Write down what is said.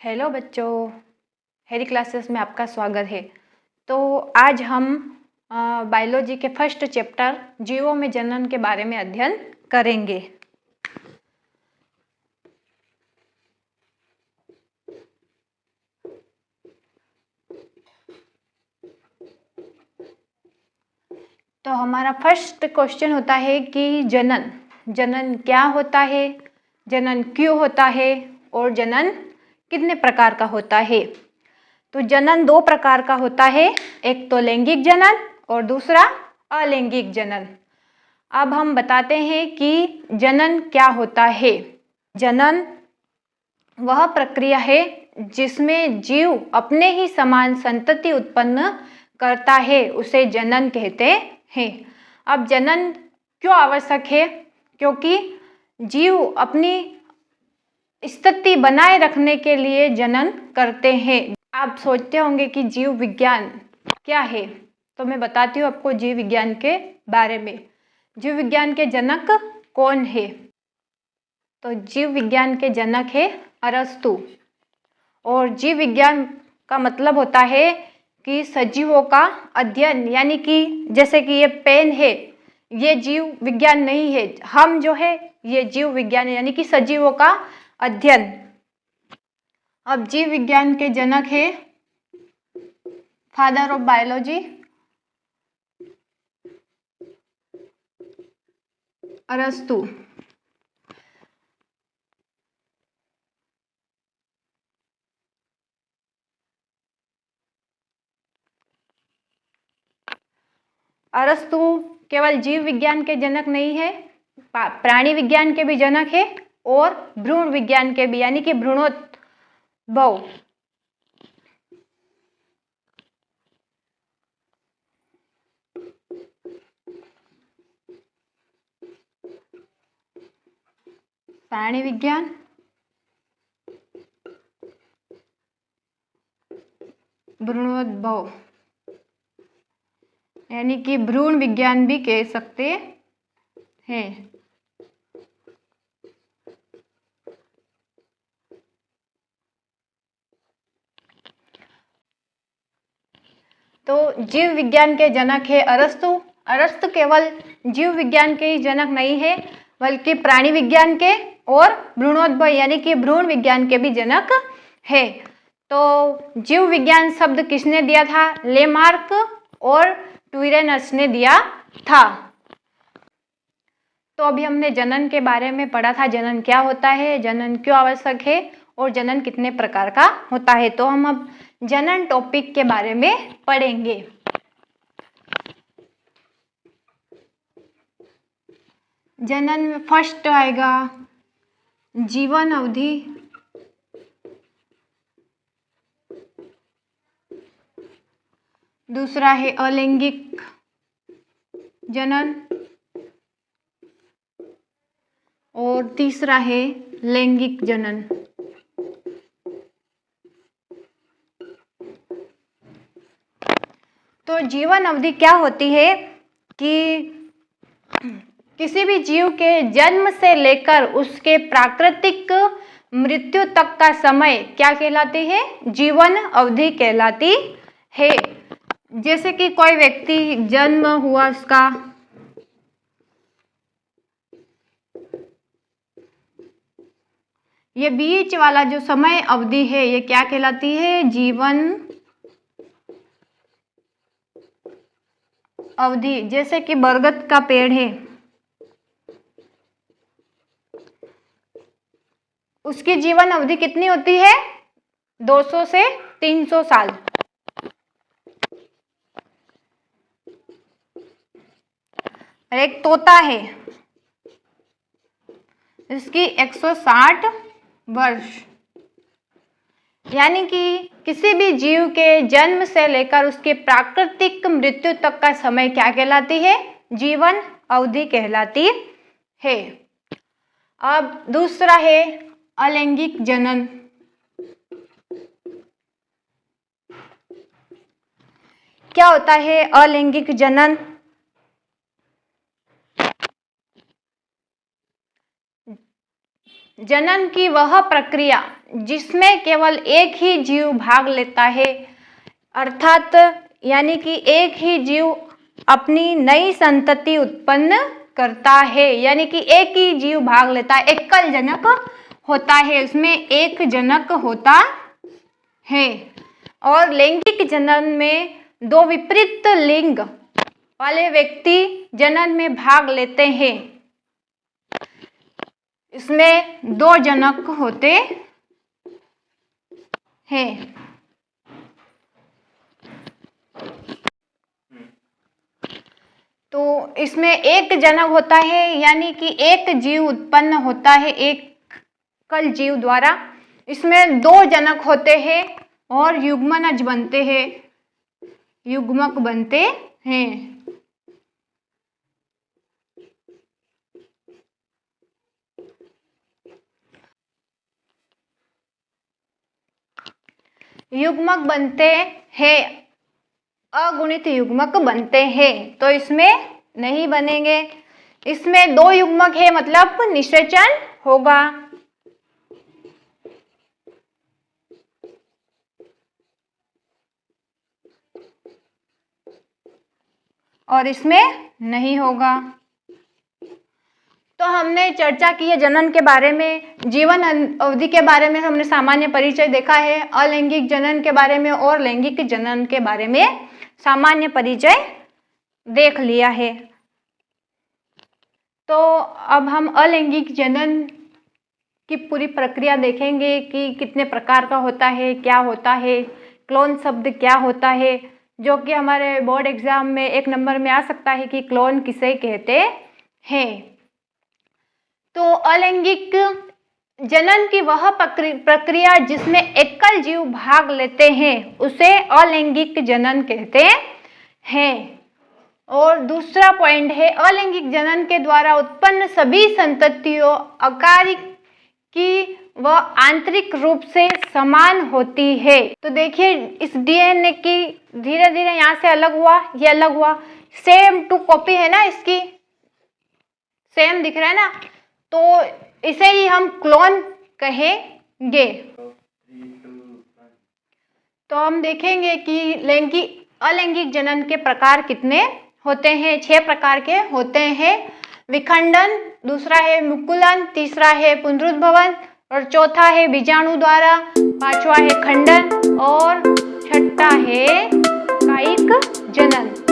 Hello बच्चों, हेरी classes में आपका स्वागत है। तो आज हम बायोलॉजी के फर्स्ट चैप्टर जीवों में जनन के बारे में अध्ययन करेंगे। तो हमारा फर्स्ट क्वेश्चन होता है कि जनन क्या होता है, जनन क्यों होता है और जनन कितने प्रकार का होता है। तो जनन दो प्रकार का होता है, एक तो लैंगिक जनन और दूसरा अलैंगिक जनन। अब हम बताते हैं कि जनन क्या होता है। जनन वह प्रक्रिया है जिसमें जीव अपने ही समान संतति उत्पन्न करता है, उसे जनन कहते हैं। अब जनन क्यों आवश्यक है? क्योंकि जीव अपनी स्थिति बनाए रखने के लिए जनन करते हैं। आप सोचते होंगे कि जीव विज्ञान क्या है, तो मैं बताती हूँ आपको जीव विज्ञान के बारे में। जीव विज्ञान के जनक कौन है? तो जीव विज्ञान के जनक है अरस्तु। और जीव विज्ञान का मतलब होता है कि सजीवों का अध्ययन, यानी कि जैसे कि ये पेन है, ये जीव विज्ञान नहीं है। हम जो है ये जीव विज्ञान है, यानी कि सजीवों का अध्ययन। अब जीव विज्ञान के जनक है फादर ऑफ बायोलॉजी अरस्तु। अरस्तु केवल जीव विज्ञान के जनक नहीं है, प्राणी विज्ञान के भी जनक है और भ्रूण विज्ञान के भी, यानी कि भ्रूणोद्भव। प्राणी विज्ञान, भ्रूणोद्भव, यानी कि भ्रूण विज्ञान भी कह सकते हैं। तो जीव विज्ञान के जनक है अरस्तु। अरस्तु केवल जीव विज्ञान के ही जनक नहीं है, बल्कि प्राणी विज्ञान के और भ्रूणोद्भव यानी कि भ्रूण विज्ञान के भी जनक है। तो जीव विज्ञान शब्द किसने दिया था? लेमार्क और ट्वीरेनस ने दिया था। तो अभी हमने जनन के बारे में पढ़ा था, जनन क्या होता है, जनन क्यों आवश्यक है और जनन कितने प्रकार का होता है। तो हम अब जनन टॉपिक के बारे में पढ़ेंगे। जनन में फर्स्ट आएगा जीवन अवधि, दूसरा है अलैंगिक जनन और तीसरा है लैंगिक जनन। तो जीवन अवधि क्या होती है कि किसी भी जीव के जन्म से लेकर उसके प्राकृतिक मृत्यु तक का समय क्या कहलाती है? जीवन अवधि कहलाती है। जैसे कि कोई व्यक्ति जन्म हुआ उसका, ये बीच वाला जो समय अवधि है ये क्या कहलाती है? जीवन अवधि। जैसे कि बरगद का पेड़ है, उसकी जीवन अवधि कितनी होती है? 200 से 300 साल। और एक तोता है, इसकी 160 वर्ष। यानी कि किसी भी जीव के जन्म से लेकर उसके प्राकृतिक मृत्यु तक का समय क्या कहलाती है? जीवन अवधि कहलाती है। अब दूसरा है अलैंगिक जनन। क्या होता है अलैंगिक जनन? जनन की वह प्रक्रिया जिसमें केवल एक ही जीव भाग लेता है, अर्थात यानी कि एक ही जीव अपनी नई संतति उत्पन्न करता है, यानी कि एक ही जीव भाग लेता है, एकल जनक होता है, उसमें एक जनक होता है। और लैंगिक जनन में दो विपरीत लिंग वाले व्यक्ति जनन में भाग लेते हैं, इसमें दो जनक होते हैं। तो इसमें एक जनक होता है, यानी कि एक जीव उत्पन्न होता है एकल जीव द्वारा। इसमें दो जनक होते हैं और युग्मनज बनते हैं, युग्मक बनते हैं। युग्मक बनते हैं, अगुणित युग्मक बनते हैं, तो इसमें नहीं बनेंगे। इसमें दो युग्मक है मतलब निषेचन होगा। और इसमें नहीं होगा। तो हमने चर्चा की है जनन के बारे में, जीवन अवधि के बारे में हमने सामान्य परिचय देखा है, अलैंगिक जनन के बारे में और लैंगिक जनन के बारे में सामान्य परिचय देख लिया है। तो अब हम अलैंगिक जनन की पूरी प्रक्रिया देखेंगे कि कितने प्रकार का होता है, क्या होता है, क्लोन शब्द क्या होता है, जो कि हमारे बोर्ड एग्जाम में 1 नंबर में आ सकता है कि क्लोन किसे कहते हैं। तो अलैंगिक जनन की वह प्रक्रिया जिसमें एकल जीव भाग लेते हैं उसे अलैंगिक जनन कहते हैं। और दूसरा पॉइंट है, अलैंगिक जनन के द्वारा उत्पन्न सभी संततियों अकारिक की वह आंतरिक रूप से समान होती है। तो देखिए इस डीएनए की धीरे धीरे यहाँ से अलग हुआ, ये अलग हुआ, सेम टू कॉपी है ना, इसकी सेम दिख रहा है ना, तो इसे ही हम क्लोन कहेंगे। तो हम देखेंगे कि अलैंगिक जनन के प्रकार कितने होते हैं। 6 प्रकार के होते हैं। विखंडन, दूसरा है मुकुलन, तीसरा है पुनरुद्भवन और चौथा है बीजाणु द्वारा, पांचवा है खंडन और छठा है कायिक जनन।